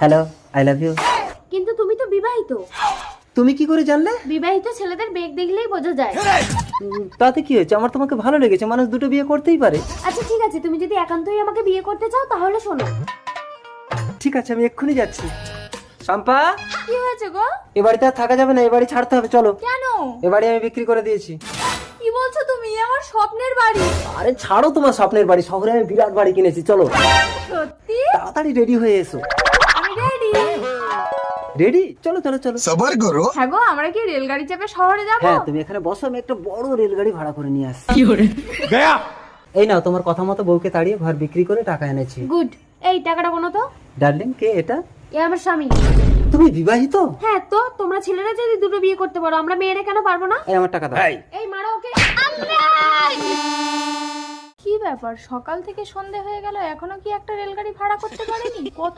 Hello, I love you. কিন্তু তুমি তো বিবাহিত। তুমি কি করে জানলে? বিবাহিত ছেলেদের বেগ দেখলেই বোঝা যায়। তাতে কি হয়েছে? আমার তোমাকে ভালো লেগেছে, মানুষ দুটো বিয়ে করতেই পারে। আচ্ছা ঠিক আছে, তুমি যদি একান্তই আমাকে বিয়ে করতে চাও তাহলে শোনো। ঠিক আছে, আমি এক্ষুনি যাচ্ছি। শম্পা, কি হয়েছে গো? এ বাড়িতে আর থাকা যাবে না, এ বাড়ি ছাড়তে হবে, চলো। কেন? এ বাড়ি আমি বিক্রি করে দিয়েছি। কি বলছো তুমি? আমার স্বপ্নের বাড়ি। আরে ছাড়ো তোমার স্বপ্নের বাড়ি, শহরে আমি বিরাট বাড়ি কিনেছি, চলো। সত্যি? তাড়াতাড়ি রেডি হয়ে এসো। আমি রেডি। রেডি? চলো চলো চলো। सबर करो। হ্যাঁ গো, আমরা কি রেলগাড়ি চেপে শহরে যাব? হ্যাঁ, তুমি এখানে বসো, আমি একটা বড় রেলগাড়ি ভাড়া করে নিয়ে আসছি। গয়া। এই নাও, তোমার কথা মতো বউকে তাড়িয়ে ঘর বিক্রি করে টাকা এনেছি। গুড। এই টাকাটা কোনো তো? ডার্লিং, কে এটা? এ আমার স্বামী। তুমি বিবাহিত? হ্যাঁ তো, তোমরা ছেলেরা যদি দুটো বিয়ে করতে পারো, আমরা মেয়েরা কেন পারবো না? এই আমার টাকা দাও। এই মারো ওকে। কি ব্যাপার, সকাল থেকে সন্ধে হয়ে গেল এখনো কি একটা রেলগাড়ি ভাড়া করতে পারেনি? কত